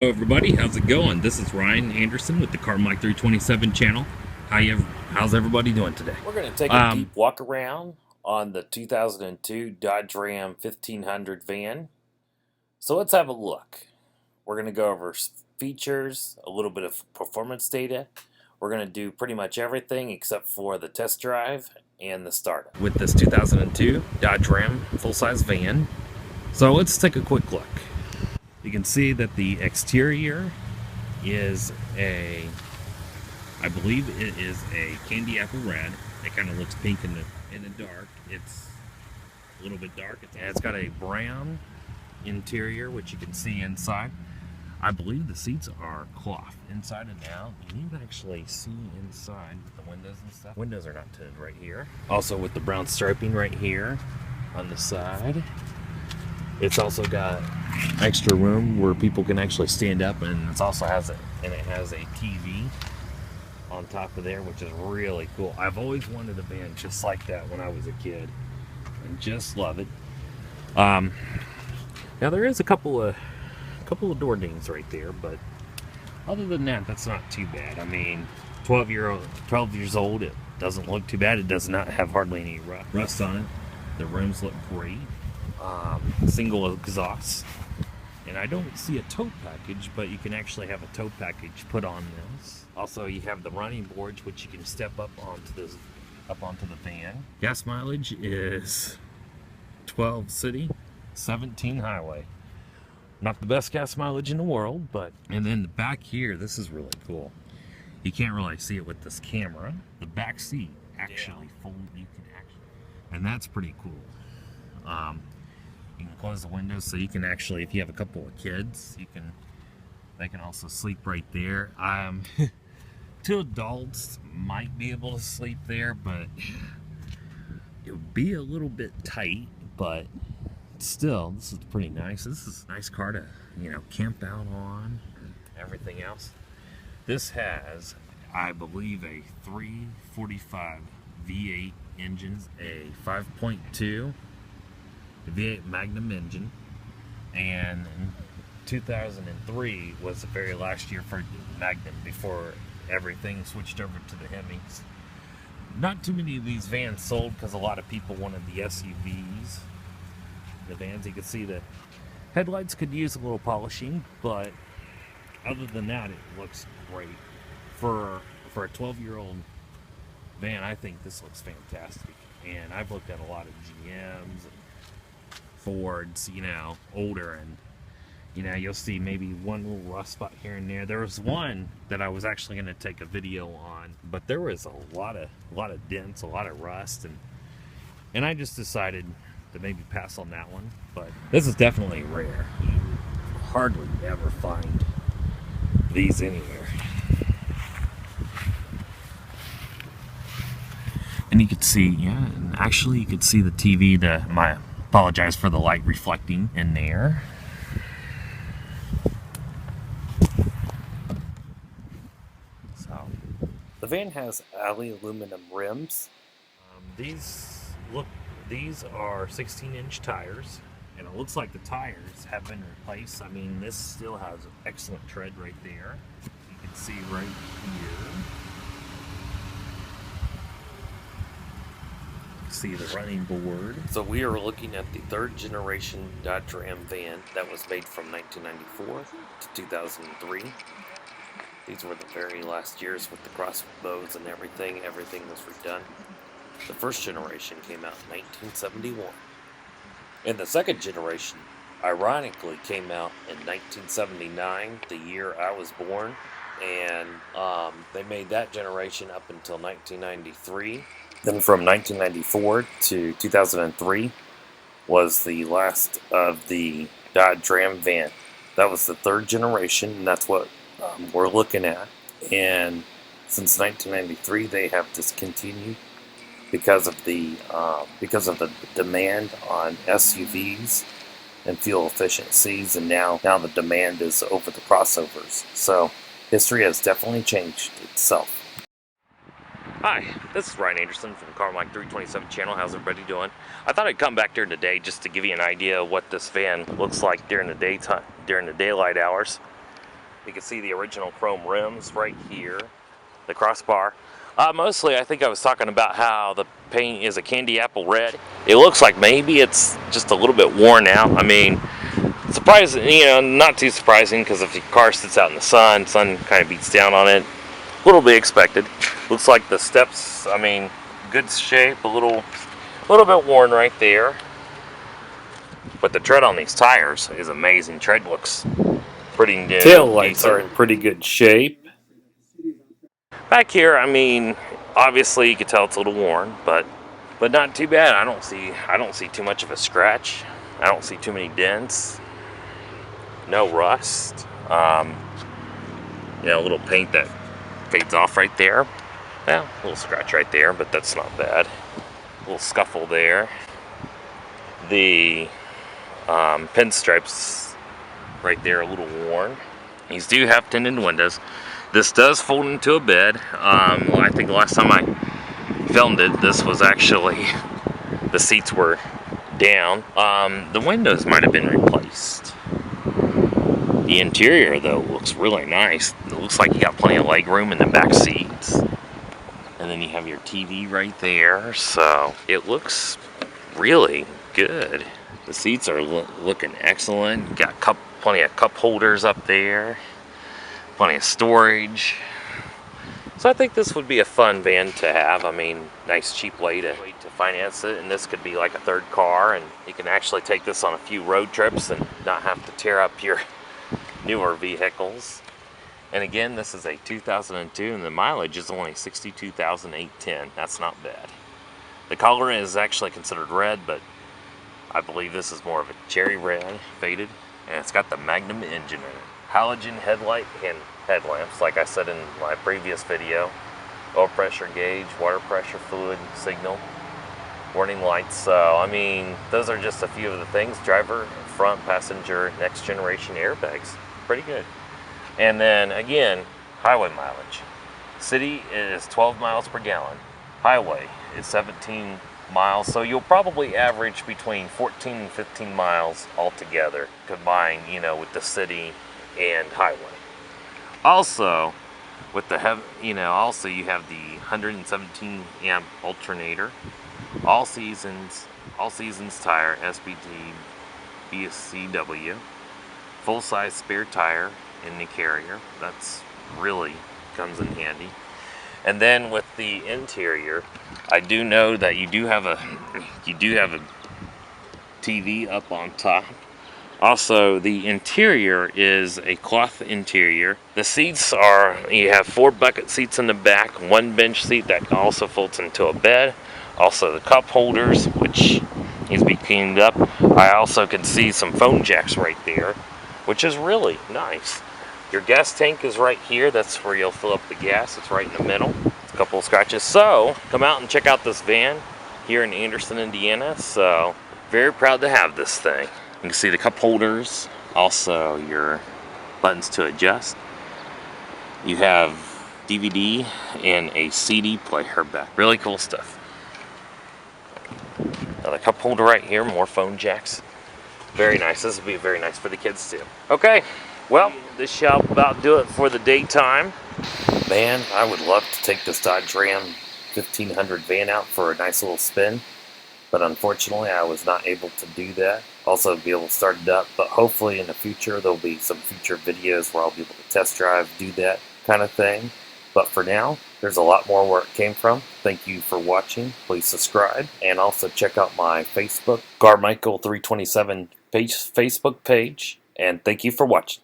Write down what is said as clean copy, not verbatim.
Hello everybody, how's it going? This is Ryan Anderson with the Carmike 327 channel. How's everybody doing today? We're going to take a deep walk around on the 2002 Dodge Ram 1500 van. So let's have a look. We're going to go over features, a little bit of performance data. We're going to do pretty much everything except for the test drive and the startup. With this 2002 Dodge Ram full-size van. So let's take a quick look. You can see that the exterior is I believe it is a candy apple red. It kind of looks pink in the dark. It's a little bit dark. It's got a brown interior, which you can see inside. I believe the seats are cloth inside and out. You can actually see inside with the windows and stuff. Windows are not tinted right here. Also with the brown striping right here on the side. It's also got extra room where people can actually stand up, and it also has it has a TV on top of there, which is really cool. I've always wanted a van just like that when I was a kid, and just love it. Now there is a couple of door dings right there, but other than that, that's not too bad. I mean, 12 years old, it doesn't look too bad. It does not have hardly any rust on it. The rims look great. Single exhaust, and I don't see a tow package, but you can actually have a tow package put on this. Also, you have the running boards, which you can step up onto the van. Gas mileage is 12 city, 17 highway. Not the best gas mileage in the world, but... And then the back here, this is really cool. You can't really see it with this camera. The back seat actually and that's pretty cool. You can close the windows so you can actually, if you have a couple of kids, they can also sleep right there. Two adults might be able to sleep there, but it would be a little bit tight, but still, this is pretty nice. This is a nice car to, camp out on and everything else. This has, I believe, a 345 V8 engines, a 5.2 V8 Magnum engine, and 2003 was the very last year for Magnum before everything switched over to the Hemis. Not too many of these vans sold because a lot of people wanted the SUVs. The vans, you can see the headlights could use a little polishing, but other than that, it looks great. For a 12-year-old van, I think this looks fantastic. And I've looked at a lot of GMs and Fords, older, and you'll see maybe one little rust spot here and there. There was one that I was actually going to take a video on, but there was a lot of dents, a lot of rust, and I just decided to maybe pass on that one. But this is definitely rare. You hardly ever find these anywhere. And you could see, and actually you could see the TV, apologize for the light reflecting in there. So, The van has alloy aluminum rims. These are 16-inch tires, and it looks like the tires have been replaced. I mean, this still has excellent tread right there. You can see right here. See the running board. So we are looking at the third generation Dodge Ram van that was made from 1994 to 2003. These were the very last years with the crossbows and everything. Everything was redone. The first generation came out in 1971. And the second generation, ironically, came out in 1979, the year I was born. And they made that generation up until 1993. Then from 1994 to 2003 was the last of the Dodge Ram van. That was the third generation, and that's what we're looking at. And since 1993, they have discontinued because of the demand on SUVs and fuel efficiencies, and now the demand is over the crossovers. So history has definitely changed itself. Hi, this is Ryan Anderson from Carmike 327 channel. How's everybody doing? I thought I'd come back during the day just to give you an idea of what this van looks like during the daytime, during the daylight hours. You can see the original chrome rims right here. The crossbar. Mostly, I think I was talking about how the paint is a candy apple red. It looks like maybe it's just a little bit worn out. I mean, surprising, not too surprising, because if your car sits out in the sun kind of beats down on it. A little bit expected. Looks like the steps, I mean, good shape, a little bit worn right there. But the tread on these tires is amazing. Tread looks pretty new. Tail lights are in pretty good shape. Back here, I mean, obviously you can tell it's a little worn, but not too bad. I don't see too much of a scratch. I don't see too many dents. No rust. A little paint that fades off right there. Well, a little scratch right there, but that's not bad. A little scuffle there. The pinstripes right there, a little worn. These do have tinted windows. This does fold into a bed. I think the last time I filmed it, this was actually, the seats were down. The windows might have been replaced. The interior, though, looks really nice. It looks like you got plenty of leg room in the back seats. And then you have your TV right there, so it looks really good. The seats are looking excellent. Got plenty of cup holders up there. Plenty of storage. So I think this would be a fun van to have. I mean, nice cheap way to finance it, and this could be like a third car, and you can actually take this on a few road trips and not have to tear up your newer vehicles. And again, this is a 2002, and the mileage is only 62,810. That's not bad. The color is actually considered red, but I believe this is more of a cherry red, faded, and it's got the Magnum engine in it. Halogen headlight and headlamps, like I said in my previous video. Oil pressure gauge, water pressure, fluid signal, warning lights. So, I mean, those are just a few of the things. Driver, front, passenger, next generation airbags. Pretty good. And then, again, highway mileage. City is 12 miles per gallon. Highway is 17 miles. So you'll probably average between 14 and 15 miles altogether, combined, with the city and highway. Also, with the also you have the 117 amp alternator, all seasons tire, SBT, BSCW, full size spare tire in the carrier. That's really comes in handy. And then with the interior, I do know that you do have a TV up on top. Also, the interior is a cloth interior. The seats you have 4 bucket seats in the back, 1 bench seat that also folds into a bed. Also the cup holders, which needs to be cleaned up. I also can see some phone jacks right there, which is really nice. Your gas tank is right here. That's where you'll fill up the gas. It's right in the middle. It's a couple of scratches. So, come out and check out this van here in Anderson, Indiana. So, very proud to have this thing. You can see the cup holders, also your buttons to adjust. You have DVD and a CD player back. Really cool stuff. Another cup holder right here, more phone jacks. Very nice. This will be very nice for the kids too. Okay, well, this shall about do it for the daytime. Man, I would love to take this Dodge Ram 1500 van out for a nice little spin. But unfortunately, I was not able to do that. Also, be able to start it up. But hopefully in the future, there'll be some future videos where I'll be able to test drive, do that kind of thing. But for now, there's a lot more where it came from. Thank you for watching. Please subscribe. And also check out my Facebook, Carmike 327 Facebook page. And thank you for watching.